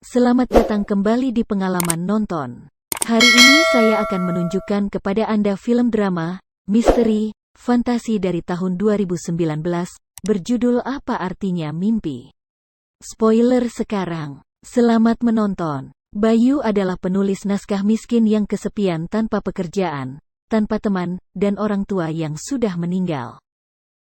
Selamat datang kembali di pengalaman nonton. Hari ini saya akan menunjukkan kepada Anda film drama, misteri, fantasi dari tahun 2019, berjudul Apa Artinya Mimpi. Spoiler sekarang. Selamat menonton. Bayu adalah penulis naskah miskin yang kesepian tanpa pekerjaan, tanpa teman, dan orang tua yang sudah meninggal.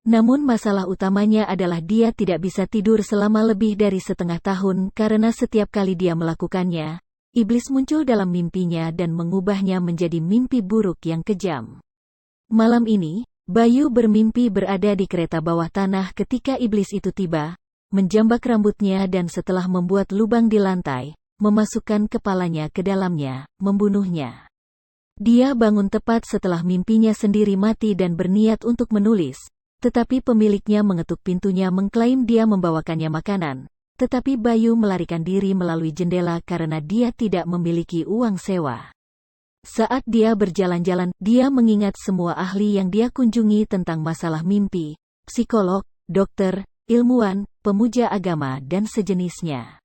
Namun masalah utamanya adalah dia tidak bisa tidur selama lebih dari setengah tahun karena setiap kali dia melakukannya, iblis muncul dalam mimpinya dan mengubahnya menjadi mimpi buruk yang kejam. Malam ini, Bayu bermimpi berada di kereta bawah tanah ketika iblis itu tiba, menjambak rambutnya dan setelah membuat lubang di lantai, memasukkan kepalanya ke dalamnya, membunuhnya. Dia bangun tepat setelah mimpinya sendiri mati dan berniat untuk menulis. Tetapi pemiliknya mengetuk pintunya mengklaim dia membawakannya makanan. Tetapi Bayu melarikan diri melalui jendela karena dia tidak memiliki uang sewa. Saat dia berjalan-jalan, dia mengingat semua ahli yang dia kunjungi tentang masalah mimpi, psikolog, dokter, ilmuwan, pemuja agama dan sejenisnya.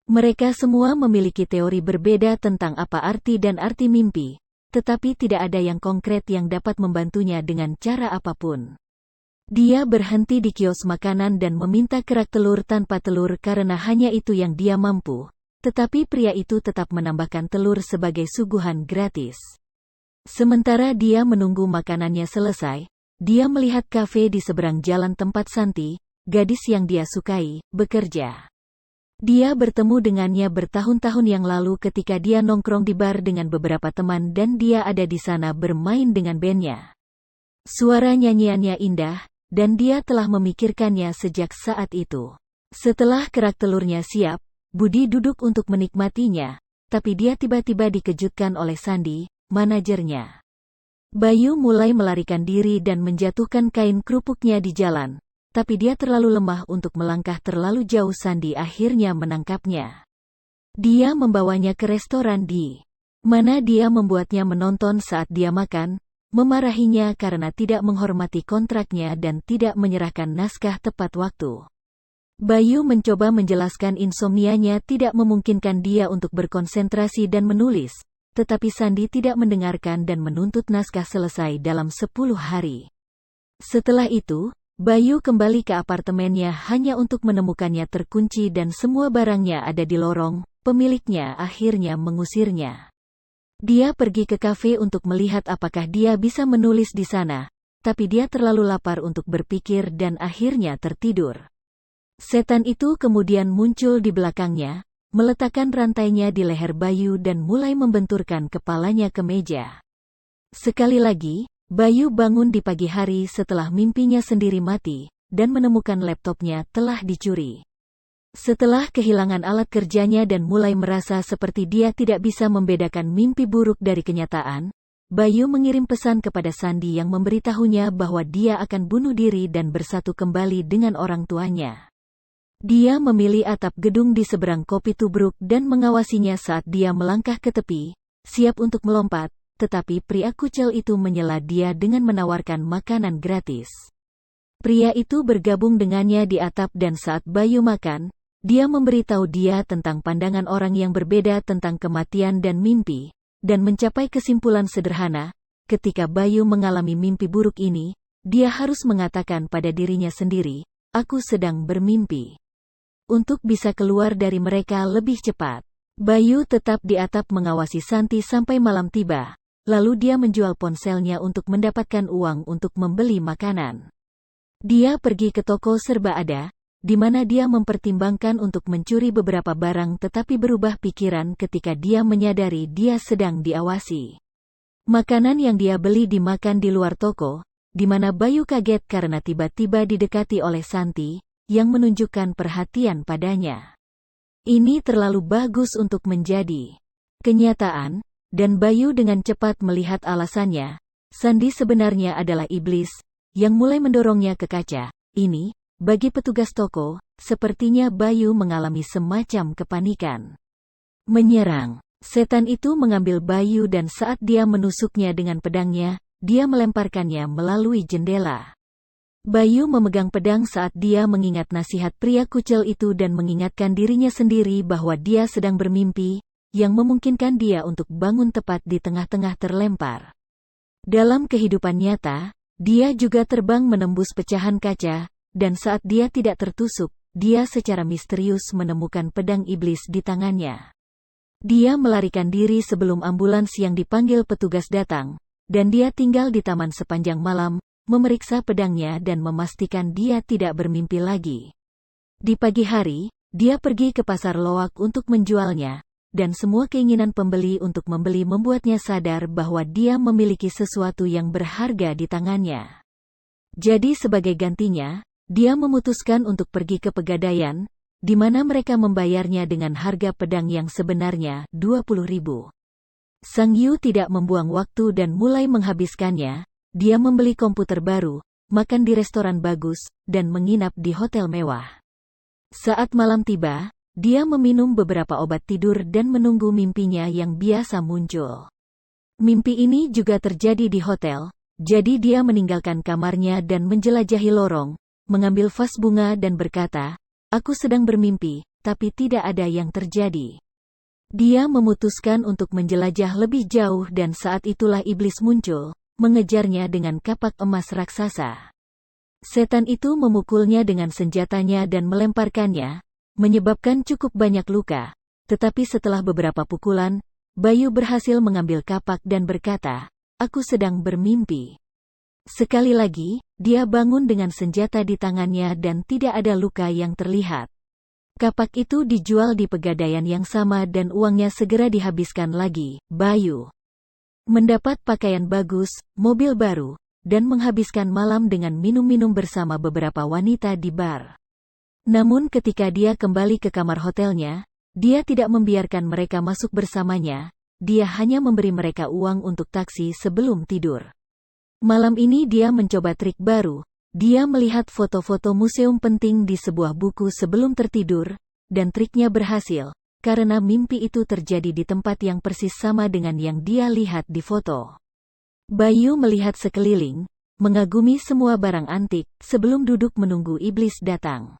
Mereka semua memiliki teori berbeda tentang apa arti dan arti mimpi, tetapi tidak ada yang konkret yang dapat membantunya dengan cara apapun. Dia berhenti di kios makanan dan meminta kerak telur tanpa telur karena hanya itu yang dia mampu. Tetapi pria itu tetap menambahkan telur sebagai suguhan gratis. Sementara dia menunggu makanannya selesai, dia melihat kafe di seberang jalan tempat Santi, gadis yang dia sukai, bekerja. Dia bertemu dengannya bertahun-tahun yang lalu ketika dia nongkrong di bar dengan beberapa teman dan dia ada di sana bermain dengan bandnya. Suara nyanyiannya indah, dan dia telah memikirkannya sejak saat itu. Setelah kerak telurnya siap, Budi duduk untuk menikmatinya, tapi dia tiba-tiba dikejutkan oleh Sandi, manajernya. Bayu mulai melarikan diri dan menjatuhkan kain kerupuknya di jalan, tapi dia terlalu lemah untuk melangkah terlalu jauh. Sandi akhirnya menangkapnya. Dia membawanya ke restoran di mana dia membuatnya menonton saat dia makan, memarahinya karena tidak menghormati kontraknya dan tidak menyerahkan naskah tepat waktu. Bayu mencoba menjelaskan insomnianya tidak memungkinkan dia untuk berkonsentrasi dan menulis, tetapi Sandi tidak mendengarkan dan menuntut naskah selesai dalam 10 hari. Setelah itu, Bayu kembali ke apartemennya hanya untuk menemukannya terkunci dan semua barangnya ada di lorong. Pemiliknya akhirnya mengusirnya. Dia pergi ke kafe untuk melihat apakah dia bisa menulis di sana, tapi dia terlalu lapar untuk berpikir dan akhirnya tertidur. Setan itu kemudian muncul di belakangnya, meletakkan rantainya di leher Bayu dan mulai membenturkan kepalanya ke meja. Sekali lagi, Bayu bangun di pagi hari setelah mimpinya sendiri mati, dan menemukan laptopnya telah dicuri. Setelah kehilangan alat kerjanya dan mulai merasa seperti dia tidak bisa membedakan mimpi buruk dari kenyataan, Bayu mengirim pesan kepada Sandi yang memberitahunya bahwa dia akan bunuh diri dan bersatu kembali dengan orang tuanya. Dia memilih atap gedung di seberang kopi tubruk dan mengawasinya saat dia melangkah ke tepi, siap untuk melompat, tetapi pria kucel itu menyela dia dengan menawarkan makanan gratis. Pria itu bergabung dengannya di atap dan saat Bayu makan, dia memberitahu dia tentang pandangan orang yang berbeda tentang kematian dan mimpi, dan mencapai kesimpulan sederhana, ketika Bayu mengalami mimpi buruk ini, dia harus mengatakan pada dirinya sendiri, "Aku sedang bermimpi." Untuk bisa keluar dari mereka lebih cepat, Bayu tetap di atap mengawasi Santi sampai malam tiba, lalu dia menjual ponselnya untuk mendapatkan uang untuk membeli makanan. Dia pergi ke toko serba ada, di mana dia mempertimbangkan untuk mencuri beberapa barang tetapi berubah pikiran ketika dia menyadari dia sedang diawasi. Makanan yang dia beli dimakan di luar toko, di mana Bayu kaget karena tiba-tiba didekati oleh Santi, yang menunjukkan perhatian padanya. Ini terlalu bagus untuk menjadi kenyataan, dan Bayu dengan cepat melihat alasannya. Sandi sebenarnya adalah iblis, yang mulai mendorongnya ke kaca. Ini, bagi petugas toko, sepertinya Bayu mengalami semacam kepanikan. Menyerang. Setan itu mengambil Bayu dan saat dia menusuknya dengan pedangnya, dia melemparkannya melalui jendela. Bayu memegang pedang saat dia mengingat nasihat pria kucel itu dan mengingatkan dirinya sendiri bahwa dia sedang bermimpi, yang memungkinkan dia untuk bangun tepat di tengah-tengah terlempar. Dalam kehidupan nyata, dia juga terbang menembus pecahan kaca, dan saat dia tidak tertusuk, dia secara misterius menemukan pedang iblis di tangannya. Dia melarikan diri sebelum ambulans yang dipanggil petugas datang, dan dia tinggal di taman sepanjang malam, memeriksa pedangnya dan memastikan dia tidak bermimpi lagi. Di pagi hari, dia pergi ke pasar loak untuk menjualnya, dan semua keinginan pembeli untuk membeli membuatnya sadar bahwa dia memiliki sesuatu yang berharga di tangannya. Jadi sebagai gantinya, dia memutuskan untuk pergi ke Pegadaian, di mana mereka membayarnya dengan harga pedang yang sebenarnya 20.000. Sang Yu tidak membuang waktu dan mulai menghabiskannya. Dia membeli komputer baru, makan di restoran bagus, dan menginap di hotel mewah. Saat malam tiba, dia meminum beberapa obat tidur dan menunggu mimpinya yang biasa muncul. Mimpi ini juga terjadi di hotel, jadi dia meninggalkan kamarnya dan menjelajahi lorong, mengambil vas bunga dan berkata, "Aku sedang bermimpi, tapi tidak ada yang terjadi." Dia memutuskan untuk menjelajah lebih jauh dan saat itulah iblis muncul, mengejarnya dengan kapak emas raksasa. Setan itu memukulnya dengan senjatanya dan melemparkannya, menyebabkan cukup banyak luka. Tetapi setelah beberapa pukulan, Bayu berhasil mengambil kapak dan berkata, "Aku sedang bermimpi." Sekali lagi, dia bangun dengan senjata di tangannya dan tidak ada luka yang terlihat. Kapak itu dijual di Pegadaian yang sama dan uangnya segera dihabiskan lagi. Bayu mendapat pakaian bagus, mobil baru, dan menghabiskan malam dengan minum-minum bersama beberapa wanita di bar. Namun ketika dia kembali ke kamar hotelnya, dia tidak membiarkan mereka masuk bersamanya, dia hanya memberi mereka uang untuk taksi sebelum tidur. Malam ini dia mencoba trik baru, dia melihat foto-foto museum penting di sebuah buku sebelum tertidur, dan triknya berhasil. Karena mimpi itu terjadi di tempat yang persis sama dengan yang dia lihat di foto. Bayu melihat sekeliling, mengagumi semua barang antik, sebelum duduk menunggu iblis datang.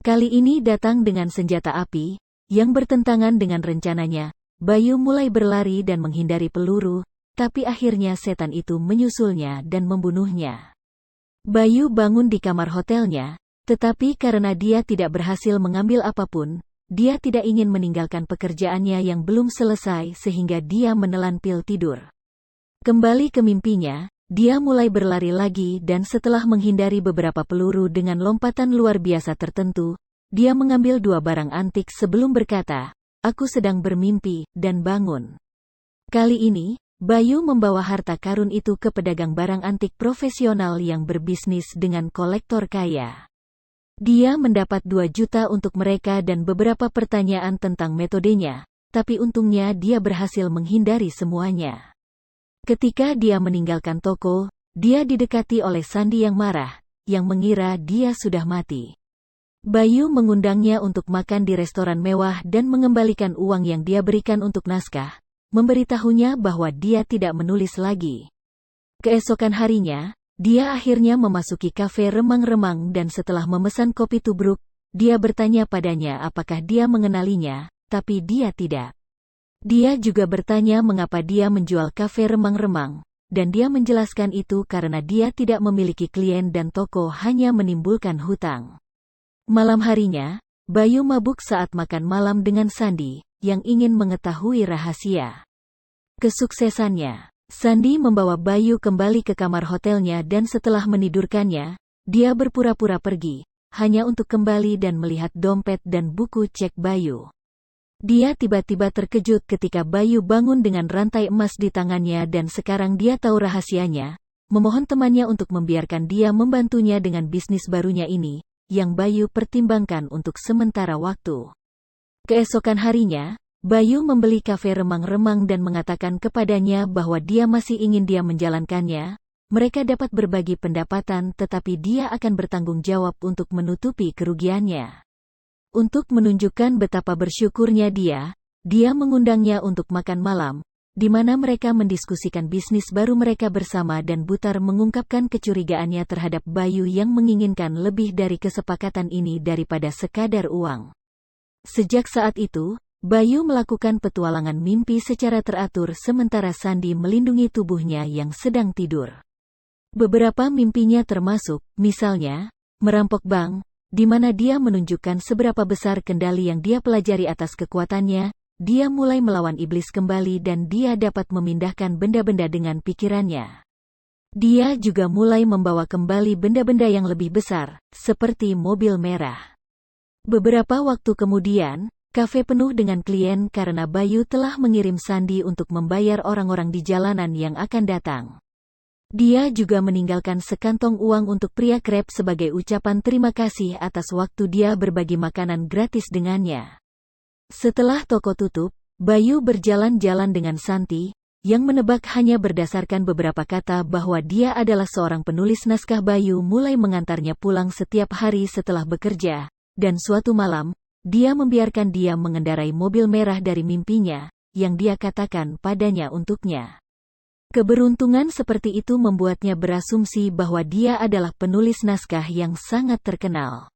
Kali ini datang dengan senjata api, yang bertentangan dengan rencananya. Bayu mulai berlari dan menghindari peluru, tapi akhirnya setan itu menyusulnya dan membunuhnya. Bayu bangun di kamar hotelnya, tetapi karena dia tidak berhasil mengambil apapun, dia tidak ingin meninggalkan pekerjaannya yang belum selesai sehingga dia menelan pil tidur. Kembali ke mimpinya, dia mulai berlari lagi dan setelah menghindari beberapa peluru dengan lompatan luar biasa tertentu, dia mengambil 2 barang antik sebelum berkata, "Aku sedang bermimpi," dan bangun. Kali ini, Bayu membawa harta karun itu ke pedagang barang antik profesional yang berbisnis dengan kolektor kaya. Dia mendapat 2 juta untuk mereka dan beberapa pertanyaan tentang metodenya, tapi untungnya dia berhasil menghindari semuanya. Ketika dia meninggalkan toko, dia didekati oleh Sandi yang marah, yang mengira dia sudah mati. Bayu mengundangnya untuk makan di restoran mewah dan mengembalikan uang yang dia berikan untuk naskah, memberitahunya bahwa dia tidak menulis lagi. Keesokan harinya, dia akhirnya memasuki kafe remang-remang dan setelah memesan kopi tubruk, dia bertanya padanya apakah dia mengenalinya, tapi dia tidak. Dia juga bertanya mengapa dia menjual kafe remang-remang, dan dia menjelaskan itu karena dia tidak memiliki klien dan toko hanya menimbulkan hutang. Malam harinya, Bayu mabuk saat makan malam dengan Sandi, yang ingin mengetahui rahasia kesuksesannya. Sandi membawa Bayu kembali ke kamar hotelnya dan setelah menidurkannya, dia berpura-pura pergi, hanya untuk kembali dan melihat dompet dan buku cek Bayu. Dia tiba-tiba terkejut ketika Bayu bangun dengan rantai emas di tangannya dan sekarang dia tahu rahasianya, memohon temannya untuk membiarkan dia membantunya dengan bisnis barunya ini, yang Bayu pertimbangkan untuk sementara waktu. Keesokan harinya, Bayu membeli kafe remang-remang dan mengatakan kepadanya bahwa dia masih ingin dia menjalankannya. Mereka dapat berbagi pendapatan tetapi dia akan bertanggung jawab untuk menutupi kerugiannya. Untuk menunjukkan betapa bersyukurnya dia mengundangnya untuk makan malam, di mana mereka mendiskusikan bisnis baru mereka bersama dan Butar mengungkapkan kecurigaannya terhadap Bayu yang menginginkan lebih dari kesepakatan ini daripada sekadar uang. Sejak saat itu, Bayu melakukan petualangan mimpi secara teratur sementara Sandi melindungi tubuhnya yang sedang tidur. Beberapa mimpinya termasuk, misalnya, merampok bank, di mana dia menunjukkan seberapa besar kendali yang dia pelajari atas kekuatannya. Dia mulai melawan iblis kembali dan dia dapat memindahkan benda-benda dengan pikirannya. Dia juga mulai membawa kembali benda-benda yang lebih besar, seperti mobil merah. Beberapa waktu kemudian, kafe penuh dengan klien karena Bayu telah mengirim Sandi untuk membayar orang-orang di jalanan yang akan datang. Dia juga meninggalkan sekantong uang untuk pria krep sebagai ucapan terima kasih atas waktu dia berbagi makanan gratis dengannya. Setelah toko tutup, Bayu berjalan-jalan dengan Santi, yang menebak hanya berdasarkan beberapa kata bahwa dia adalah seorang penulis naskah. Bayu mulai mengantarnya pulang setiap hari setelah bekerja, dan suatu malam, dia membiarkan dia mengendarai mobil merah dari mimpinya, yang dia katakan padanya untuknya. Keberuntungan seperti itu membuatnya berasumsi bahwa dia adalah penulis naskah yang sangat terkenal.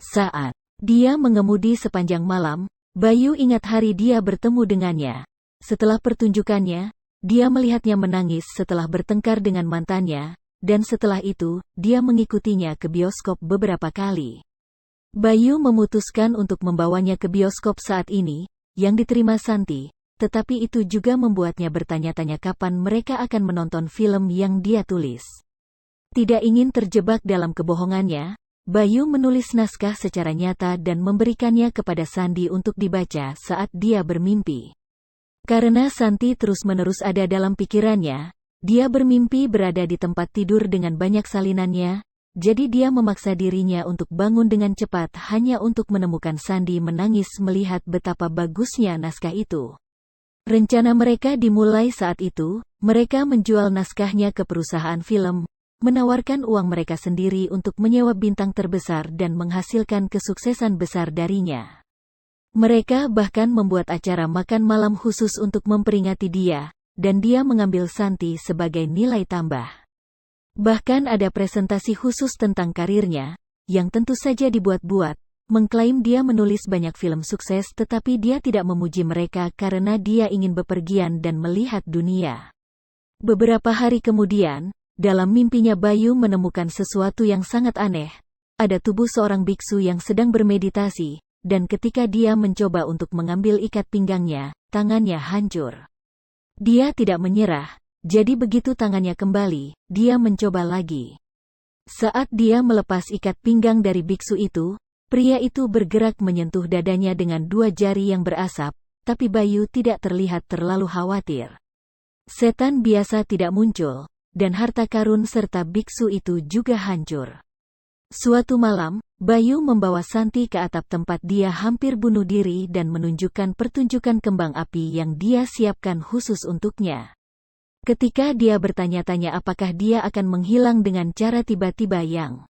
Saat dia mengemudi sepanjang malam, Bayu ingat hari dia bertemu dengannya. Setelah pertunjukannya, dia melihatnya menangis setelah bertengkar dengan mantannya, dan setelah itu, dia mengikutinya ke bioskop beberapa kali. Bayu memutuskan untuk membawanya ke bioskop saat ini, yang diterima Santi, tetapi itu juga membuatnya bertanya-tanya kapan mereka akan menonton film yang dia tulis. Tidak ingin terjebak dalam kebohongannya, Bayu menulis naskah secara nyata dan memberikannya kepada Sandi untuk dibaca saat dia bermimpi. Karena Santi terus-menerus ada dalam pikirannya, dia bermimpi berada di tempat tidur dengan banyak salinannya, jadi dia memaksa dirinya untuk bangun dengan cepat hanya untuk menemukan Sandi menangis melihat betapa bagusnya naskah itu. Rencana mereka dimulai saat itu, mereka menjual naskahnya ke perusahaan film, menawarkan uang mereka sendiri untuk menyewa bintang terbesar dan menghasilkan kesuksesan besar darinya. Mereka bahkan membuat acara makan malam khusus untuk memperingati dia, dan dia mengambil Santi sebagai nilai tambah. Bahkan ada presentasi khusus tentang karirnya, yang tentu saja dibuat-buat, mengklaim dia menulis banyak film sukses tetapi dia tidak memuji mereka karena dia ingin bepergian dan melihat dunia. Beberapa hari kemudian, dalam mimpinya Bayu menemukan sesuatu yang sangat aneh. Ada tubuh seorang biksu yang sedang bermeditasi, dan ketika dia mencoba untuk mengambil ikat pinggangnya, tangannya hancur. Dia tidak menyerah, jadi begitu tangannya kembali, dia mencoba lagi. Saat dia melepas ikat pinggang dari biksu itu, pria itu bergerak menyentuh dadanya dengan dua jari yang berasap, tapi Bayu tidak terlihat terlalu khawatir. Setan biasa tidak muncul, dan harta karun serta biksu itu juga hancur. Suatu malam, Bayu membawa Santi ke atap tempat dia hampir bunuh diri dan menunjukkan pertunjukan kembang api yang dia siapkan khusus untuknya. Ketika dia bertanya-tanya apakah dia akan menghilang dengan cara tiba-tiba yang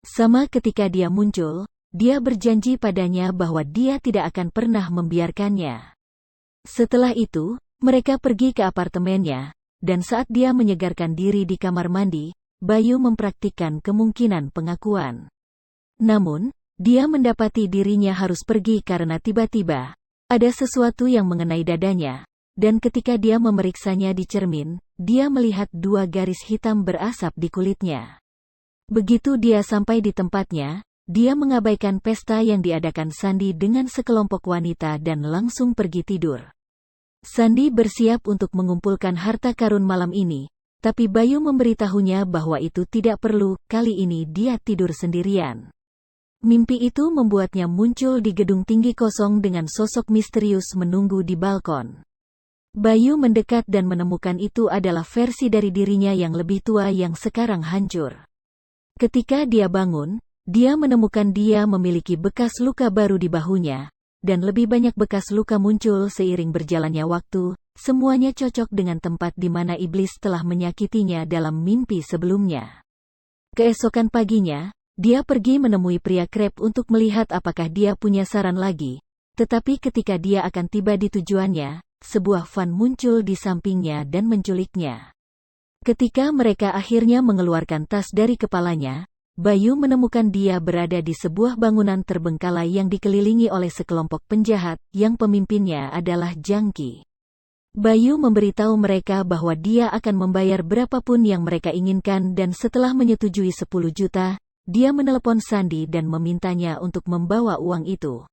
sama ketika dia muncul, dia berjanji padanya bahwa dia tidak akan pernah membiarkannya. Setelah itu, mereka pergi ke apartemennya, dan saat dia menyegarkan diri di kamar mandi, Bayu mempraktikkan kemungkinan pengakuan. Namun, dia mendapati dirinya harus pergi karena tiba-tiba ada sesuatu yang mengenai dadanya, dan ketika dia memeriksanya di cermin, dia melihat dua garis hitam berasap di kulitnya. Begitu dia sampai di tempatnya, dia mengabaikan pesta yang diadakan Sandi dengan sekelompok wanita dan langsung pergi tidur. Sandi bersiap untuk mengumpulkan harta karun malam ini, tapi Bayu memberitahunya bahwa itu tidak perlu, kali ini dia tidur sendirian. Mimpi itu membuatnya muncul di gedung tinggi kosong dengan sosok misterius menunggu di balkon. Bayu mendekat dan menemukan itu adalah versi dari dirinya yang lebih tua yang sekarang hancur. Ketika dia bangun, dia menemukan dia memiliki bekas luka baru di bahunya, dan lebih banyak bekas luka muncul seiring berjalannya waktu, semuanya cocok dengan tempat di mana iblis telah menyakitinya dalam mimpi sebelumnya. Keesokan paginya, dia pergi menemui pria krep untuk melihat apakah dia punya saran lagi, tetapi ketika dia akan tiba di tujuannya, sebuah van muncul di sampingnya dan menculiknya. Ketika mereka akhirnya mengeluarkan tas dari kepalanya, Bayu menemukan dia berada di sebuah bangunan terbengkalai yang dikelilingi oleh sekelompok penjahat yang pemimpinnya adalah Jangki. Bayu memberitahu mereka bahwa dia akan membayar berapapun yang mereka inginkan dan setelah menyetujui 10 juta, dia menelepon Sandi dan memintanya untuk membawa uang itu.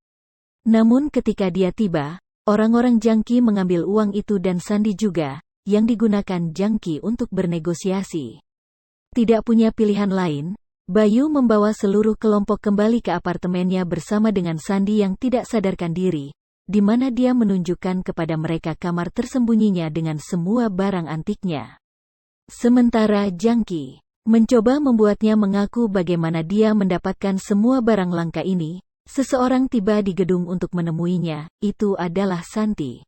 Namun ketika dia tiba, orang-orang Jangki mengambil uang itu dan Sandi juga, yang digunakan Jangki untuk bernegosiasi. Tidak punya pilihan lain, Bayu membawa seluruh kelompok kembali ke apartemennya bersama dengan Sandi yang tidak sadarkan diri, di mana dia menunjukkan kepada mereka kamar tersembunyinya dengan semua barang antiknya. Sementara Jangki mencoba membuatnya mengaku bagaimana dia mendapatkan semua barang langka ini. Seseorang tiba di gedung untuk menemuinya, itu adalah Santi.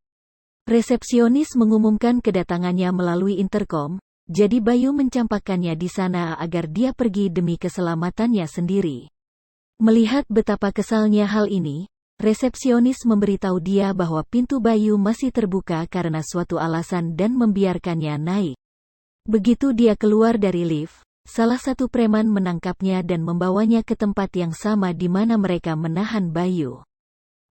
Resepsionis mengumumkan kedatangannya melalui interkom, jadi Bayu mencampakkannya di sana agar dia pergi demi keselamatannya sendiri. Melihat betapa kesalnya hal ini, resepsionis memberitahu dia bahwa pintu Bayu masih terbuka karena suatu alasan dan membiarkannya naik. Begitu dia keluar dari lift, salah satu preman menangkapnya dan membawanya ke tempat yang sama di mana mereka menahan Bayu.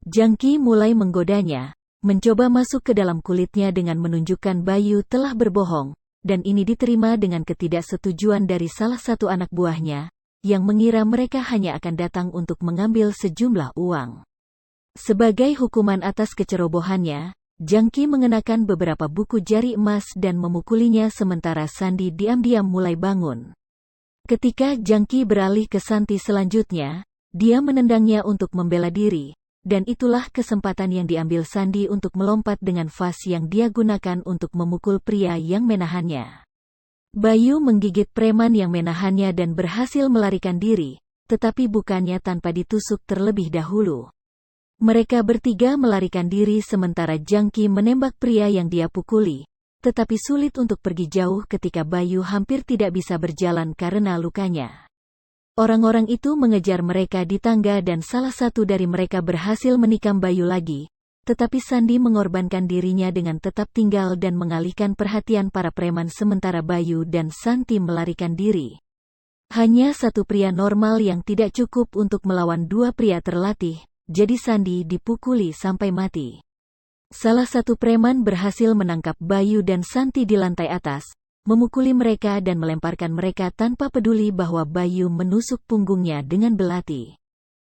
Jangki mulai menggodanya, mencoba masuk ke dalam kulitnya dengan menunjukkan Bayu telah berbohong, dan ini diterima dengan ketidaksetujuan dari salah satu anak buahnya, yang mengira mereka hanya akan datang untuk mengambil sejumlah uang. Sebagai hukuman atas kecerobohannya, Jangki mengenakan beberapa buku jari emas dan memukulinya sementara Sandi diam-diam mulai bangun. Ketika Jangki beralih ke Santi selanjutnya, dia menendangnya untuk membela diri, dan itulah kesempatan yang diambil Sandi untuk melompat dengan vas yang dia gunakan untuk memukul pria yang menahannya. Bayu menggigit preman yang menahannya dan berhasil melarikan diri, tetapi bukannya tanpa ditusuk terlebih dahulu. Mereka bertiga melarikan diri sementara Jangki menembak pria yang dia pukuli, tetapi sulit untuk pergi jauh ketika Bayu hampir tidak bisa berjalan karena lukanya. Orang-orang itu mengejar mereka di tangga dan salah satu dari mereka berhasil menikam Bayu lagi, tetapi Sandi mengorbankan dirinya dengan tetap tinggal dan mengalihkan perhatian para preman sementara Bayu dan Santi melarikan diri. Hanya satu pria normal yang tidak cukup untuk melawan dua pria terlatih, jadi Sandi dipukuli sampai mati. Salah satu preman berhasil menangkap Bayu dan Santi di lantai atas, memukuli mereka dan melemparkan mereka tanpa peduli bahwa Bayu menusuk punggungnya dengan belati.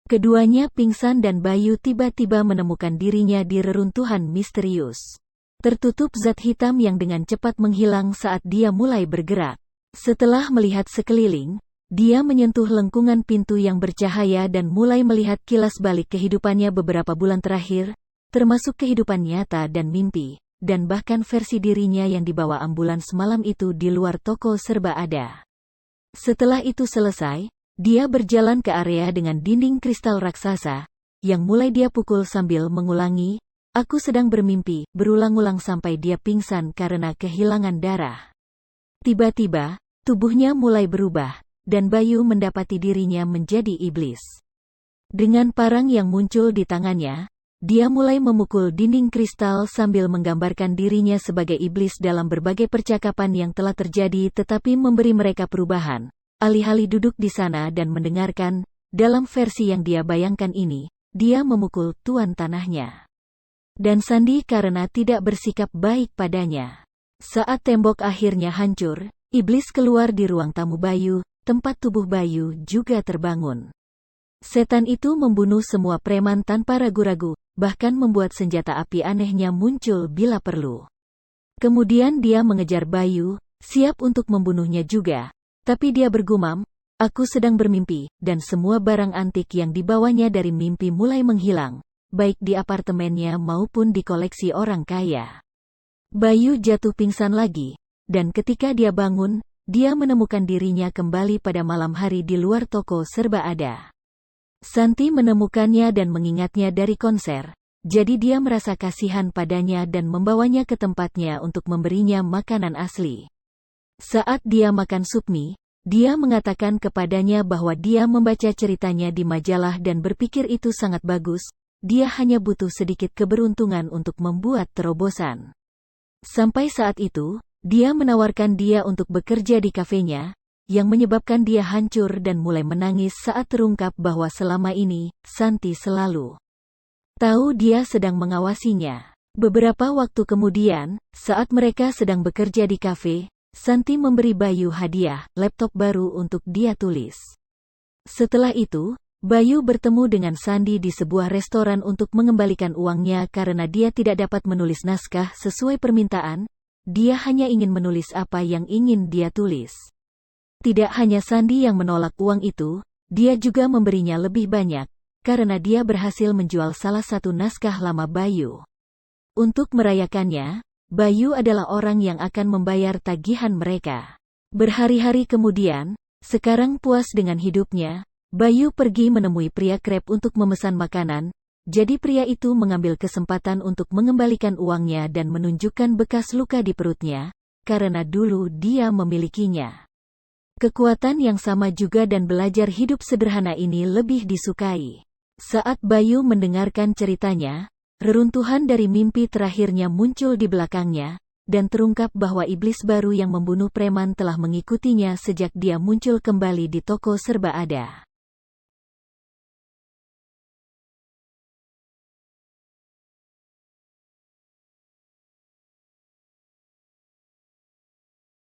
Keduanya pingsan dan Bayu tiba-tiba menemukan dirinya di reruntuhan misterius. Tertutup zat hitam yang dengan cepat menghilang saat dia mulai bergerak. Setelah melihat sekeliling, dia menyentuh lengkungan pintu yang bercahaya dan mulai melihat kilas balik kehidupannya beberapa bulan terakhir, termasuk kehidupan nyata dan mimpi, dan bahkan versi dirinya yang dibawa ambulans malam itu di luar toko serba ada. Setelah itu selesai, dia berjalan ke area dengan dinding kristal raksasa, yang mulai dia pukul sambil mengulangi, "Aku sedang bermimpi," berulang-ulang sampai dia pingsan karena kehilangan darah. Tiba-tiba, tubuhnya mulai berubah, dan Bayu mendapati dirinya menjadi iblis. Dengan parang yang muncul di tangannya, dia mulai memukul dinding kristal sambil menggambarkan dirinya sebagai iblis dalam berbagai percakapan yang telah terjadi tetapi memberi mereka perubahan. Alih-alih duduk di sana dan mendengarkan, dalam versi yang dia bayangkan ini, dia memukul tuan tanahnya. Dan Sandi karena tidak bersikap baik padanya. Saat tembok akhirnya hancur, iblis keluar di ruang tamu Bayu, tempat tubuh Bayu juga terbangun. Setan itu membunuh semua preman tanpa ragu-ragu, bahkan membuat senjata api anehnya muncul bila perlu. Kemudian dia mengejar Bayu, siap untuk membunuhnya juga, tapi dia bergumam, "Aku sedang bermimpi," dan semua barang antik yang dibawanya dari mimpi mulai menghilang, baik di apartemennya maupun di koleksi orang kaya. Bayu jatuh pingsan lagi, dan ketika dia bangun, dia menemukan dirinya kembali pada malam hari di luar toko serba ada. Santi menemukannya dan mengingatnya dari konser, jadi dia merasa kasihan padanya dan membawanya ke tempatnya untuk memberinya makanan asli. Saat dia makan sup mie, dia mengatakan kepadanya bahwa dia membaca ceritanya di majalah dan berpikir itu sangat bagus, dia hanya butuh sedikit keberuntungan untuk membuat terobosan. Sampai saat itu, dia menawarkan dia untuk bekerja di kafenya, yang menyebabkan dia hancur dan mulai menangis saat terungkap bahwa selama ini, Santi selalu tahu dia sedang mengawasinya. Beberapa waktu kemudian, saat mereka sedang bekerja di kafe, Santi memberi Bayu hadiah, laptop baru untuk dia tulis. Setelah itu, Bayu bertemu dengan Sandi di sebuah restoran untuk mengembalikan uangnya karena dia tidak dapat menulis naskah sesuai permintaan, dia hanya ingin menulis apa yang ingin dia tulis. Tidak hanya Sandi yang menolak uang itu, dia juga memberinya lebih banyak, karena dia berhasil menjual salah satu naskah lama Bayu. Untuk merayakannya, Bayu adalah orang yang akan membayar tagihan mereka. Berhari-hari kemudian, sekarang puas dengan hidupnya, Bayu pergi menemui pria krep untuk memesan makanan, jadi pria itu mengambil kesempatan untuk mengembalikan uangnya dan menunjukkan bekas luka di perutnya, karena dulu dia memilikinya. Kekuatan yang sama juga dan belajar hidup sederhana ini lebih disukai. Saat Bayu mendengarkan ceritanya, reruntuhan dari mimpi terakhirnya muncul di belakangnya, dan terungkap bahwa iblis baru yang membunuh preman telah mengikutinya sejak dia muncul kembali di toko serba ada.